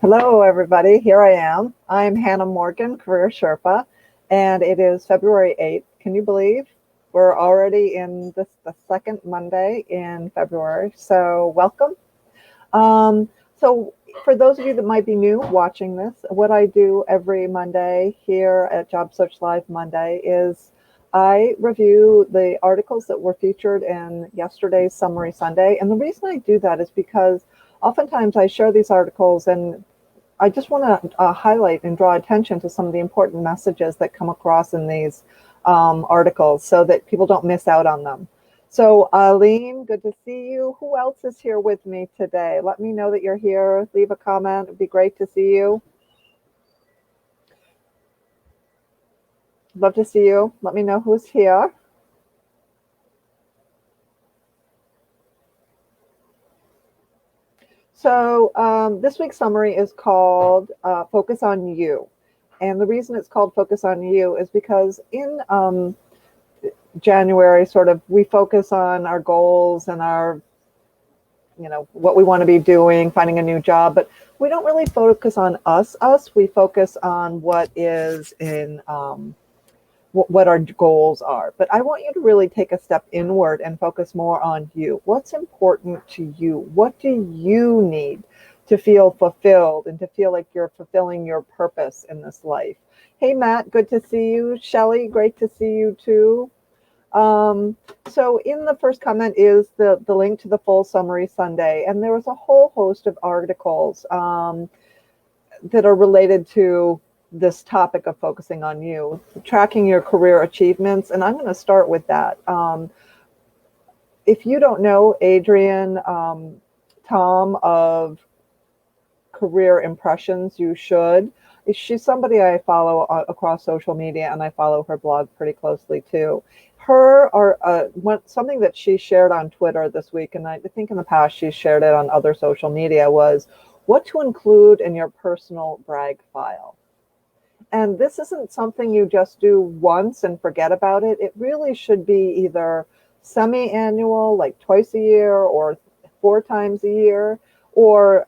Hello, everybody. Here I am. I'm Hannah Morgan, Career Sherpa, and it is February 8th. Can you believe we're already in the second Monday in February? So, welcome. So, for those of you that might be new watching this, what I do every Monday here at Job Search Live Monday is I review the articles that were featured in yesterday's Summary Sunday. And the reason I do that is because oftentimes I share these articles and I just want to highlight and draw attention to some of the important messages that come across in these articles so that people don't miss out on them. So, Aline, good to see you. Who else is here with me today? Let me know that you're here. Leave a comment. It'd be great to see you. Love to see you. Let me know who's here. So this week's summary is called Focus on You. And the reason it's called Focus on You is because in January, sort of, we focus on our goals and our, what we want to be doing, finding a new job, but we don't really focus on us. We focus on what is in what our goals are. But I want you to really take a step inward and focus more on you. What's important to you? What do you need to feel fulfilled and to feel like you're fulfilling your purpose in this life? Hey, Matt, good to see you. Shelly, great to see you too. So in the first comment is the link to the full Summary Sunday. And there was a whole host of articles that are related to this topic of focusing on you, tracking your career achievements. And I'm going to start with that. If you don't know Adrienne Tom of Career Impressions, you should. She's somebody I follow across social media, and I follow her blog pretty closely too. Something that she shared on Twitter this week, and I think in the past she's shared it on other social media, was what to include in your personal brag file. And this isn't something you just do once and forget about it. It really should be either semi-annual, like twice a year, or 4 times a year, or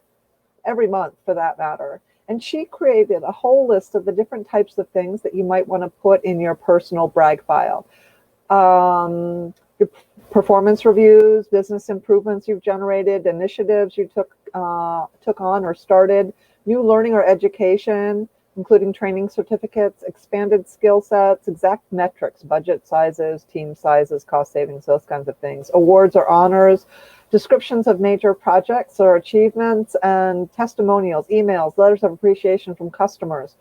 every month for that matter. And she created a whole list of the different types of things that you might want to put in your personal brag file. Your performance reviews, business improvements you've generated, initiatives you took on or started, new learning or education, including training certificates, expanded skill sets, exact metrics, budget sizes, team sizes, cost savings, those kinds of things, awards or honors, descriptions of major projects or achievements, and testimonials, emails, letters of appreciation from customers.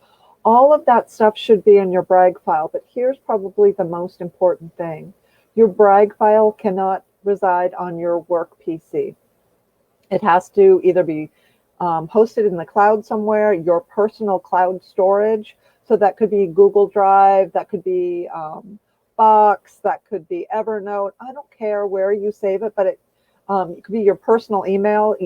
All of that stuff should be in your brag file, but here's probably the most important thing. Your brag file cannot reside on your work PC. It has to either be hosted in the cloud somewhere, your personal cloud storage. So that could be Google Drive, that could be Box, that could be Evernote. I don't care where you save it, but it could be your personal email.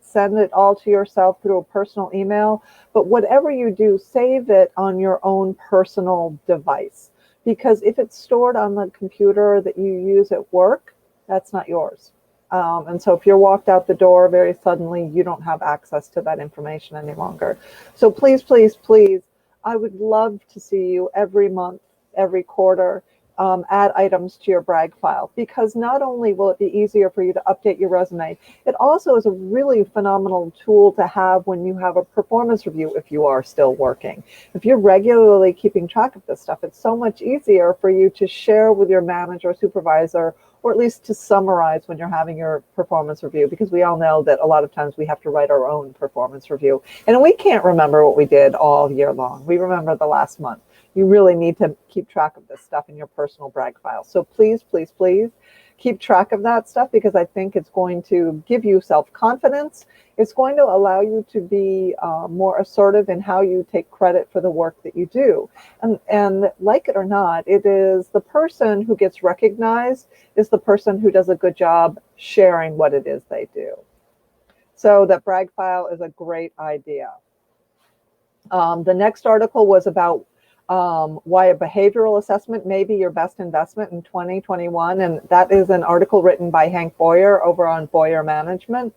Send it all to yourself through a personal email. But whatever you do, save it on your own personal device. Because if it's stored on the computer that you use at work, that's not yours. And so if you're walked out the door very suddenly, you don't have access to that information any longer. So please, please, please, I would love to see you every month, every quarter, add items to your brag file, because not only will it be easier for you to update your resume, it also is a really phenomenal tool to have when you have a performance review if you are still working. If you're regularly keeping track of this stuff, it's so much easier for you to share with your manager, supervisor, or at least to summarize when you're having your performance review, because we all know that a lot of times we have to write our own performance review. And we can't remember what we did all year long. We remember the last month. You really need to keep track of this stuff in your personal brag file. So please, please, please keep track of that stuff, because I think it's going to give you self-confidence. It's going to allow you to be more assertive in how you take credit for the work that you do. And like it or not, it is the person who gets recognized is the person who does a good job sharing what it is they do. So that brag file is a great idea. The next article was about why a behavioral assessment may be your best investment in 2021. And that is an article written by Hank Boyer over on Boyer Management.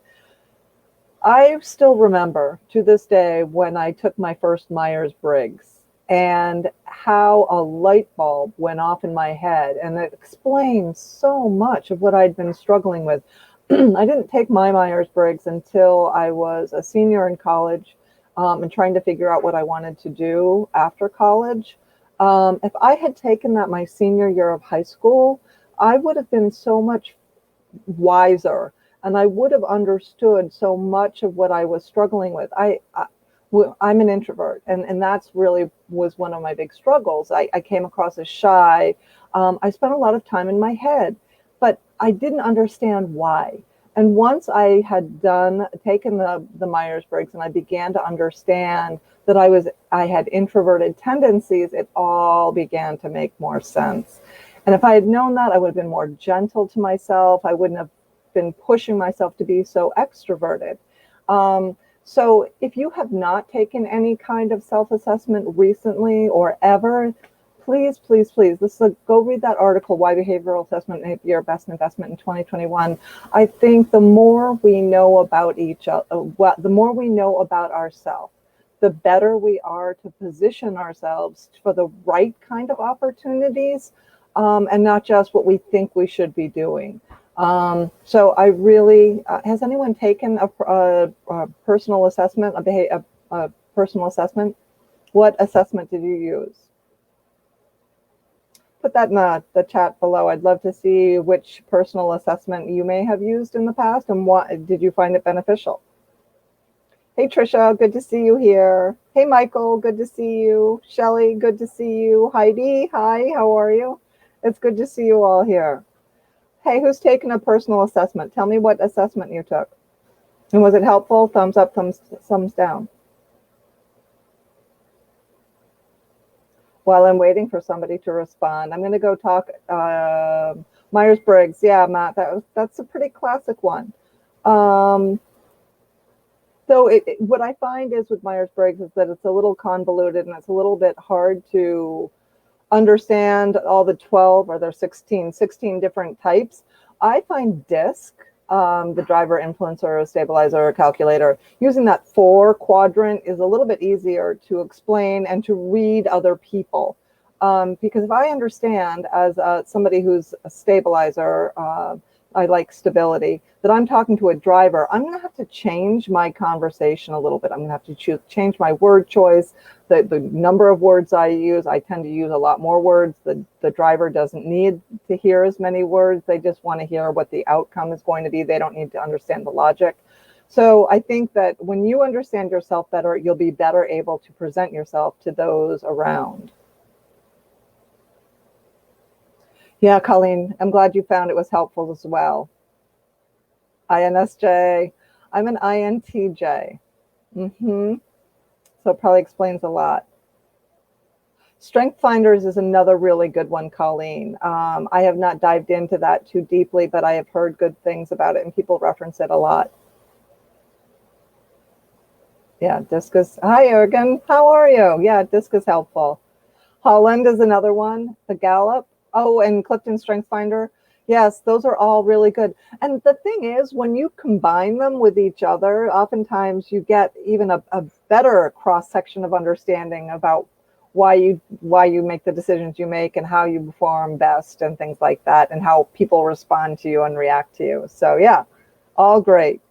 I still remember to this day when I took my first Myers-Briggs and how a light bulb went off in my head. And it explains so much of what I'd been struggling with. I didn't take my Myers-Briggs until I was a senior in college, and trying to figure out what I wanted to do after college. If I had taken that my senior year of high school, I would have been so much wiser, and I would have understood so much of what I was struggling with. I'm an introvert, and that's really was one of my big struggles. I came across as shy. I spent a lot of time in my head, but I didn't understand why. And once I had taken the Myers-Briggs and I began to understand that I had introverted tendencies, it all began to make more sense. And if I had known that, I would have been more gentle to myself. I wouldn't have been pushing myself to be so extroverted. So if you have not taken any kind of self-assessment recently or ever, please, please, please, go read that article, Why Behavioral Assessment May Be Your Best Investment in 2021. I think the more we know about each other, the more we know about ourselves, the better we are to position ourselves for the right kind of opportunities, and not just what we think we should be doing. So I really, has anyone taken a personal assessment, a personal assessment? What assessment did you use? Put that in the chat below. I'd love to see which personal assessment you may have used in the past and what did you find it beneficial? Hey, Trisha, good to see you here. Hey, Michael, good to see you. Shelly, good to see you. Heidi, hi, how are you? It's good to see you all here. Hey, who's taken a personal assessment? Tell me what assessment you took. And was it helpful? Thumbs up, thumbs down. While I'm waiting for somebody to respond, I'm going to go talk Myers-Briggs. Yeah, Matt, that's a pretty classic one. So what I find is with Myers-Briggs is that it's a little convoluted and it's a little bit hard to understand all the 12 or there's 16 different types. I find DISC, the driver, influencer, stabilizer, calculator, using that 4 quadrant is a little bit easier to explain and to read other people. Because if I understand as somebody who's a stabilizer, I like stability, that I'm talking to a driver, I'm going to have to change my conversation a little bit. I'm going to have to change my word choice, the number of words I use. I tend to use a lot more words. The driver doesn't need to hear as many words. They just want to hear what the outcome is going to be. They don't need to understand the logic. So I think that when you understand yourself better, you'll be better able to present yourself to those around. Yeah, Colleen, I'm glad you found it was helpful as well. INSJ, I'm an INTJ. So it probably explains a lot. Strength Finders is another really good one, Colleen. I have not dived into that too deeply, but I have heard good things about it and people reference it a lot. Yeah, DISC is, hi, Ergen, how are you? Yeah, DISC is helpful. Holland is another one, the Gallup. Oh, and Clifton Strength Finder. Yes, those are all really good. And the thing is, when you combine them with each other, oftentimes you get even a better cross-section of understanding about why you make the decisions you make and how you perform best and things like that, and how people respond to you and react to you. So yeah, all great.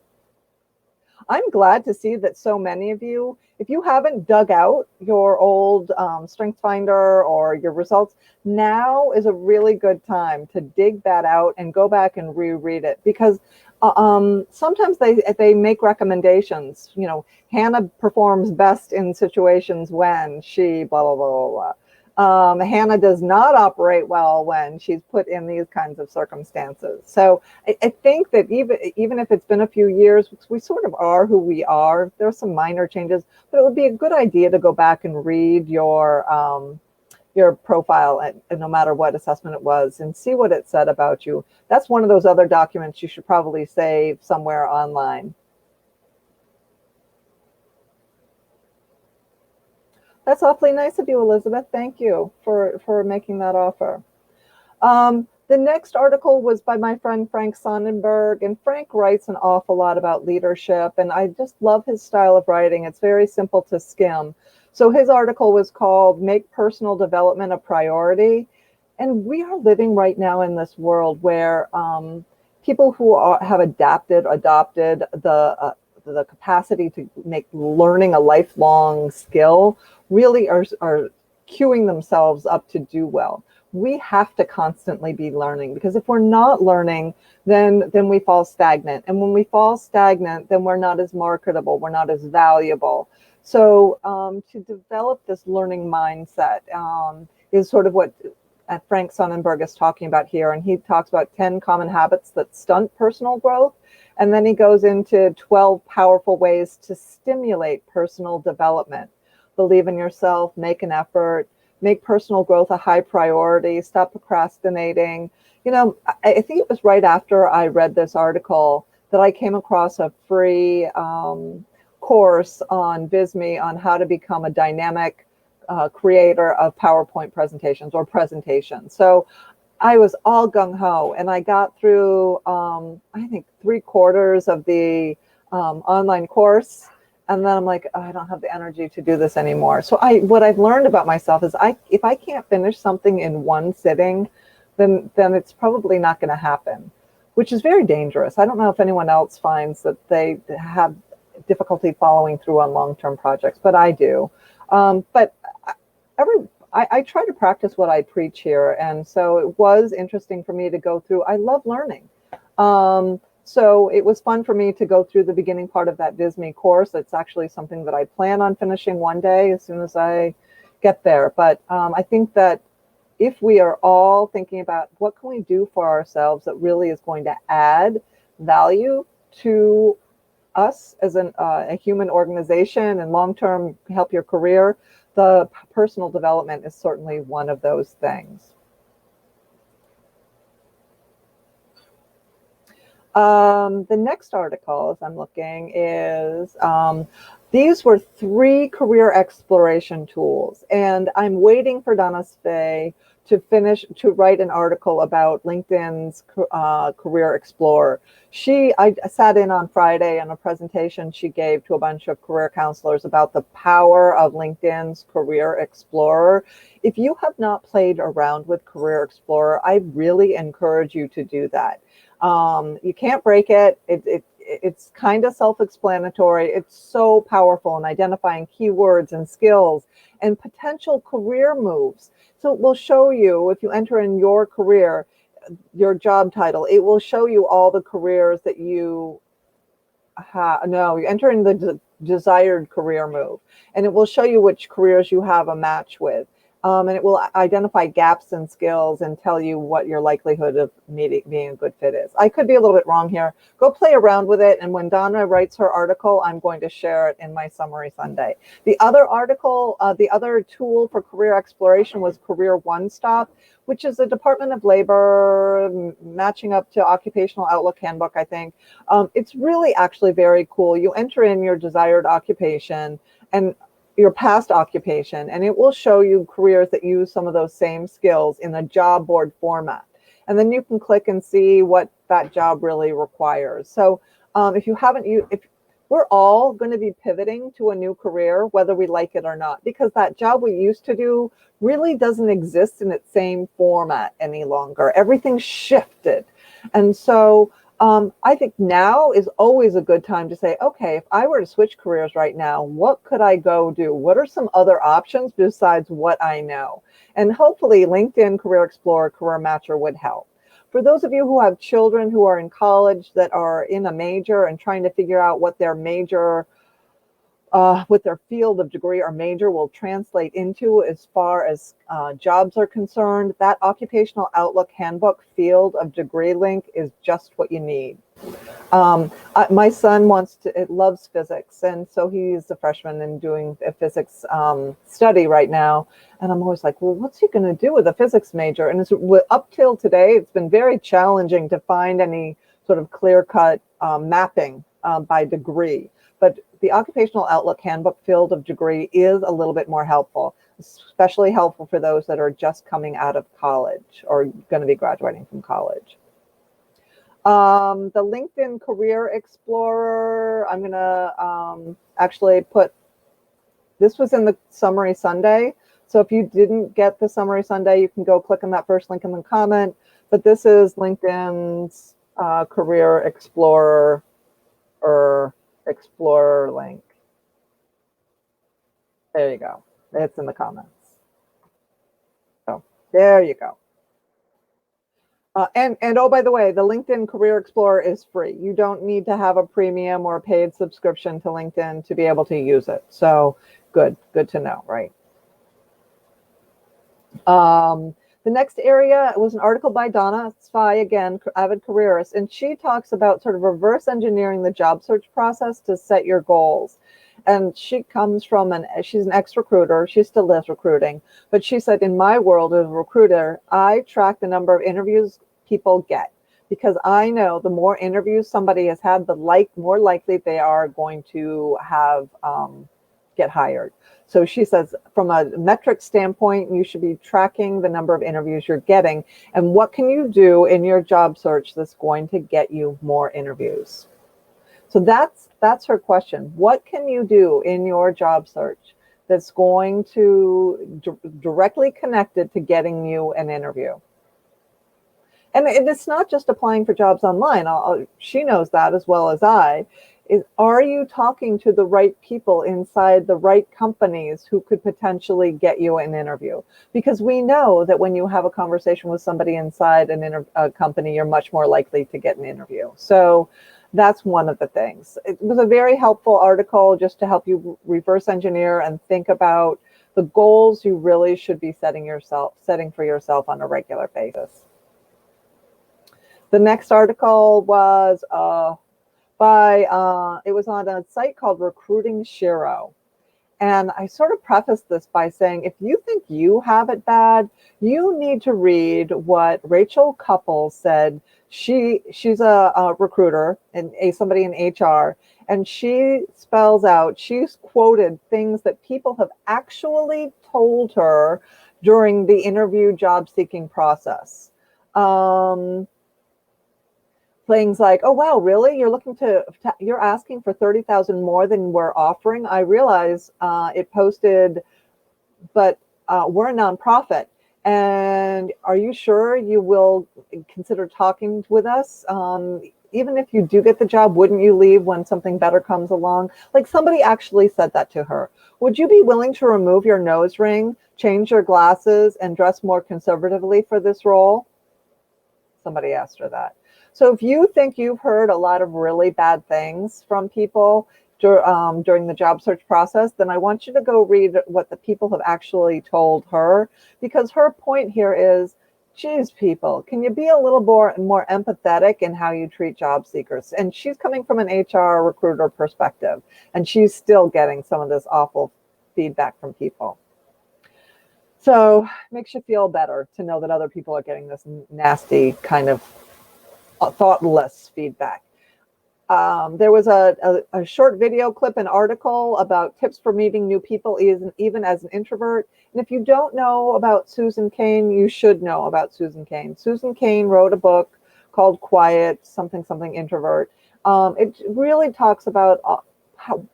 I'm glad to see that so many of you, if you haven't dug out your old Strength Finder or your results, now is a really good time to dig that out and go back and reread it, because sometimes they make recommendations. You know, Hannah performs best in situations when she blah, blah, blah, blah. Hannah does not operate well when she's put in these kinds of circumstances. So I think that even if it's been a few years, we sort of are who we are. There's some minor changes, but it would be a good idea to go back and read your profile, and no matter what assessment it was, and see what it said about you. That's one of those other documents you should probably save somewhere online. That's awfully nice of you, Elizabeth. Thank you for making that offer. The next article was by my friend Frank Sonnenberg, and Frank writes an awful lot about leadership, and I just love his style of writing. It's very simple to skim. So his article was called Make Personal Development a Priority. And we are living right now in this world where people who have adopted the capacity to make learning a lifelong skill really are queuing themselves up to do well. We have to constantly be learning, because if we're not learning, then we fall stagnant. And when we fall stagnant, then we're not as marketable, we're not as valuable. So to develop this learning mindset is sort of what Frank Sonnenberg is talking about here. And he talks about 10 common habits that stunt personal growth. And then he goes into 12 powerful ways to stimulate personal development. Believe in yourself, make an effort, make personal growth a high priority, stop procrastinating. You know, I think it was right after I read this article that I came across a free course on Visme on how to become a dynamic creator of PowerPoint presentations or presentations. So I was all gung-ho, and I got through, I think, 3/4 of the online course. And then I'm like, oh, I don't have the energy to do this anymore. So what I've learned about myself is if I can't finish something in one sitting, then it's probably not going to happen, which is very dangerous. I don't know if anyone else finds that they have difficulty following through on long-term projects, but I do. But I try to practice what I preach here. And so it was interesting for me to go through. I love learning. So it was fun for me to go through the beginning part of that Visme course. It's actually something that I plan on finishing one day as soon as I get there. But I think that if we are all thinking about what can we do for ourselves that really is going to add value to us as a human organization and long-term help your career, the personal development is certainly one of those things. The next article, as I'm looking, is these were 3 career exploration tools, and I'm waiting for Donna Svay to write an article about LinkedIn's Career Explorer. I sat in on Friday on a presentation she gave to a bunch of career counselors about the power of LinkedIn's Career Explorer. If you have not played around with Career Explorer, I really encourage you to do that. You can't break it. It's kind of self-explanatory. It's so powerful in identifying keywords and skills and potential career moves. So it will show you, if you enter in your career, your job title, it will show you all the careers that you have. No, you enter in the desired career move, and it will show you which careers you have a match with. And it will identify gaps in skills and tell you what your likelihood of being a good fit is. I could be a little bit wrong here. Go play around with it. And when Donna writes her article, I'm going to share it in my summary Sunday. The other article, the other tool for career exploration was Career One Stop, which is a Department of Labor matching up to Occupational Outlook Handbook, I think. It's really actually very cool. You enter in your desired occupation and your past occupation, and it will show you careers that use some of those same skills in a job board format. And then you can click and see what that job really requires. So if we're all going to be pivoting to a new career, whether we like it or not, because that job we used to do really doesn't exist in its same format any longer. Everything's shifted. And so I think now is always a good time to say, okay, if I were to switch careers right now, what could I go do? What are some other options besides what I know? And hopefully LinkedIn Career Explorer, Career Matcher would help. For those of you who have children who are in college that are in a major and trying to figure out what their major, what their field of degree or major will translate into as far as jobs are concerned, that Occupational Outlook Handbook field of degree link is just what you need. My son loves physics, and so he's a freshman and doing a physics study right now. And I'm always like, well, what's he going to do with a physics major? And up till today, it's been very challenging to find any sort of clear-cut mapping by degree, but the Occupational Outlook Handbook field of degree is a little bit more helpful, especially helpful for those that are just coming out of college or going to be graduating from college. The LinkedIn Career Explorer, I'm going to actually put, this was in the Summary Sunday. So if you didn't get the Summary Sunday, you can go click on that first link in the comment. But this is LinkedIn's Career Explorer or Explorer link. There you go. It's in the comments. So there you go. And oh, by the way, the LinkedIn Career Explorer is free. You don't need to have a premium or a paid subscription to LinkedIn to be able to use it. So good to know, right? The next area was an article by Donna Spy, again, avid careerist, and she talks about sort of reverse engineering the job search process to set your goals. And she comes from she's an ex-recruiter. She still is recruiting, but she said, in my world as a recruiter, I track the number of interviews people get, because I know the more interviews somebody has had, the more likely they are going to have get hired. So she says, from a metric standpoint, you should be tracking the number of interviews you're getting, and what can you do in your job search that's going to get you more interviews. So that's her question. What can you do in your job search that's going to directly connected to getting you an interview? And it's not just applying for jobs online. She knows that as well as I. Are you talking to the right people inside the right companies who could potentially get you an interview? Because we know that when you have a conversation with somebody inside a company, you're much more likely to get an interview. So that's one of the things. It was a very helpful article just to help you reverse engineer and think about the goals you really should be setting for yourself on a regular basis. The next article was it was on a site called Recruiting Shiro. And I sort of prefaced this by saying, if you think you have it bad, you need to read what Rachel Couples said. She's a recruiter and somebody in HR, and she spells out, she's quoted things that people have actually told her during the interview job seeking process. Things like, oh, wow, really? You're asking for 30,000 more than we're offering? I realize it posted, but we're a nonprofit. And are you sure you will consider talking with us? Even if you do get the job, wouldn't you leave when something better comes along? Like, somebody actually said that to her. Would you be willing to remove your nose ring, change your glasses, and dress more conservatively for this role? Somebody asked her that. So if you think you've heard a lot of really bad things from people during the job search process, then I want you to go read what the people have actually told her, because her point here is, geez, people, can you be a little more empathetic in how you treat job seekers? And she's coming from an HR recruiter perspective, and she's still getting some of this awful feedback from people. So it makes you feel better to know that other people are getting this nasty kind of thoughtless feedback. There was a short video clip, an article about tips for meeting new people, even as an introvert. And if you don't know about Susan Cain, you should know about Susan Cain. Susan Cain wrote a book called Quiet, something Introvert. It really talks about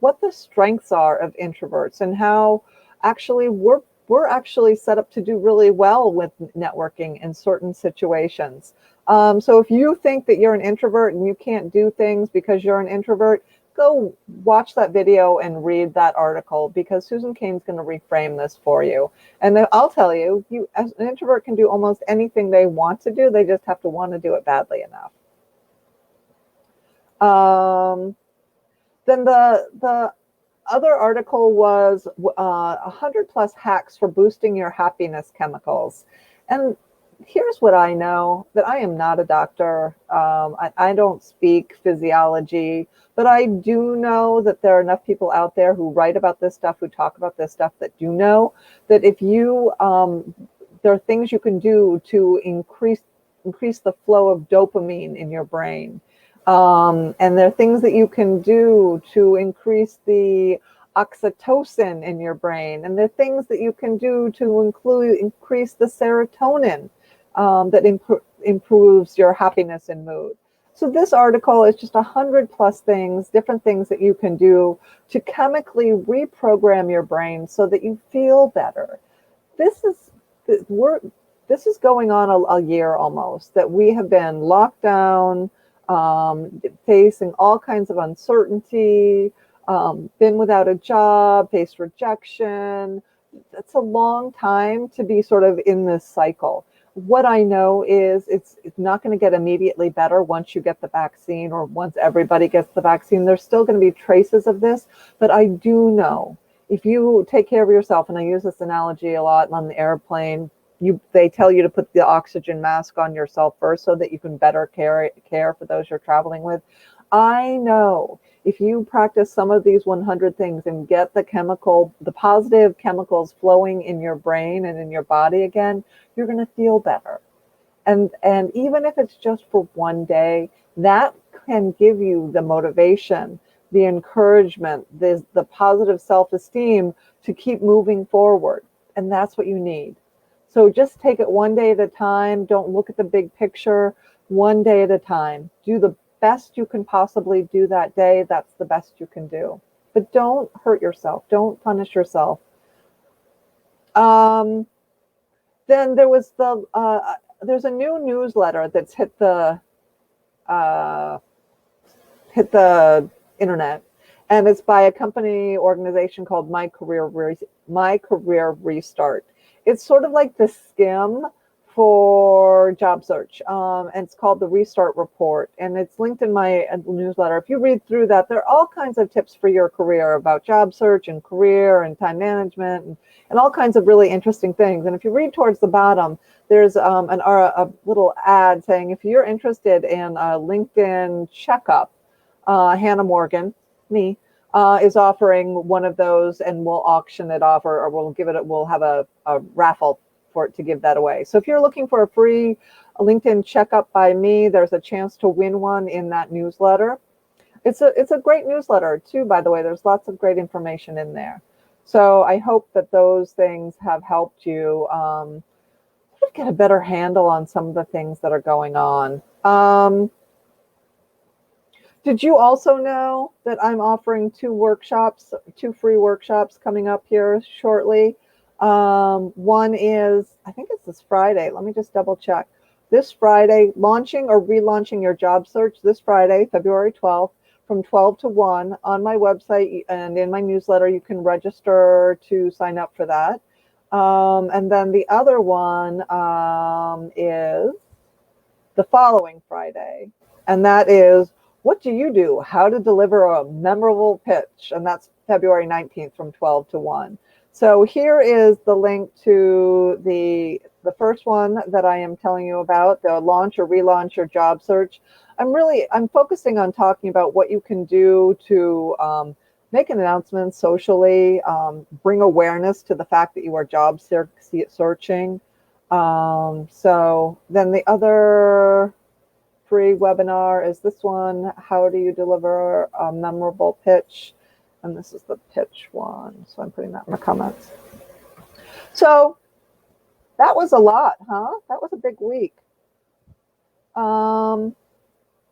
what the strengths are of introverts and how actually we're actually set up to do really well with networking in certain situations. So if you think that you're an introvert and you can't do things because you're an introvert, go watch that video and read that article, because Susan Cain's going to reframe this for you. And I'll tell you, as an introvert can do almost anything they want to do. They just have to want to do it badly enough. Then the other article was 100+ hacks for boosting your happiness chemicals. And here's what I know, that I am not a doctor. I don't speak physiology, but I do know that there are enough people out there who write about this stuff, who talk about this stuff, that do know that if you, there are things you can do to increase the flow of dopamine in your brain. And there are things that you can do to increase the oxytocin in your brain. And there are things that you can do to increase the serotonin that improves your happiness and mood. So this article is just 100+ things, different things that you can do to chemically reprogram your brain so that you feel better. This is this is going on a year almost that we have been locked down, facing all kinds of uncertainty, been without a job, faced rejection. That's a long time to be sort of in this cycle. What I know is it's not going to get immediately better once you get the vaccine or once everybody gets the vaccine. There's still going to be traces of this, but I do know if you take care of yourself, and I use this analogy a lot on the airplane, they tell you to put the oxygen mask on yourself first so that you can better care for those you're traveling with. I know if you practice some of these 100 things and get the positive chemicals flowing in your brain and in your body again, you're going to feel better. And even if it's just for one day, that can give you the motivation, the encouragement, the positive self-esteem to keep moving forward. And that's what you need. So just take it one day at a time. Don't look at the big picture. One day at a time. Do the best you can possibly do that day. That's the best you can do. But don't hurt yourself. Don't punish yourself. Then there's a new newsletter that's hit the internet, and it's by a organization called My Career Restart. It's sort of like the Skim for job search, and it's called the Restart Report, and it's linked in my newsletter. If you read through that, there are all kinds of tips for your career about job search and career and time management and all kinds of really interesting things. And if you read towards the bottom, there's a little ad saying if you're interested in a LinkedIn checkup, Hannah Morgan, me, is offering one of those, and we'll auction it off, or we'll have a raffle for it to give that away. So if you're looking for a free LinkedIn checkup by me, there's a chance to win one in that newsletter. It's a great newsletter too, by the way. There's lots of great information in there. So I hope that those things have helped you get a better handle on some of the things that are going on. Did you also know that I'm offering two free workshops coming up here shortly? One is, I think it's this Friday. Let me just double check. This Friday, launching or relaunching your job search this Friday, February 12th, from 12 to 1 on my website and in my newsletter. You can register to sign up for that. And then the other one is the following Friday, and that is What Do You Do? How to Deliver a Memorable Pitch, and that's February 19th from 12 to 1. So here is the link to the first one that I am telling you about, the launch or relaunch your job search. I'm focusing on talking about what you can do to make an announcement socially, bring awareness to the fact that you are job searching. So then the other free webinar is this one, How Do You Deliver a Memorable Pitch? And this is the pitch one. So I'm putting that in the comments. So that was a lot, huh? That was a big week.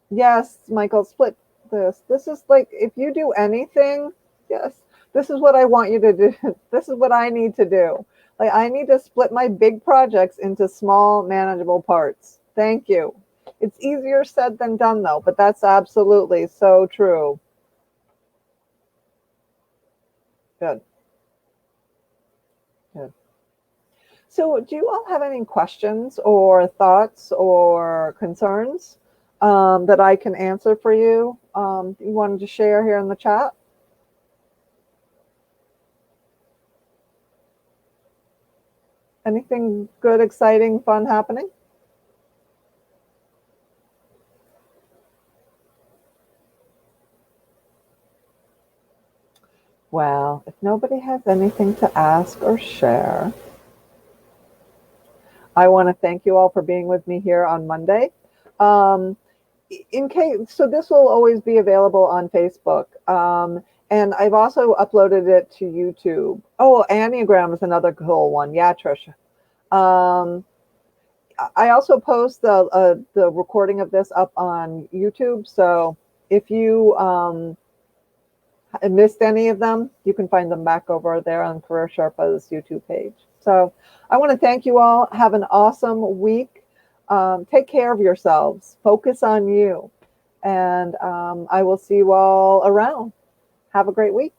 Yes, Michael, split this. This is like, if you do anything, yes, this is what I want you to do. This is what I need to do. Like, I need to split my big projects into small, manageable parts. Thank you. It's easier said than done, though, but that's absolutely so true. Good. Good. So do you all have any questions or thoughts or concerns that I can answer for you? You wanted to share here in the chat? Anything good, exciting, fun happening? Well, if nobody has anything to ask or share, I want to thank you all for being with me here on Monday. in case, so this will always be available on Facebook. And I've also uploaded it to YouTube. Oh, Enneagram is another cool one. Yeah, Trisha. Um, I also post the recording of this up on YouTube. So if you missed any of them, you can find them back over there on Career Sherpa's YouTube page. So I want to thank you all. Have an awesome week. Take care of yourselves. Focus on you. And I will see you all around. Have a great week.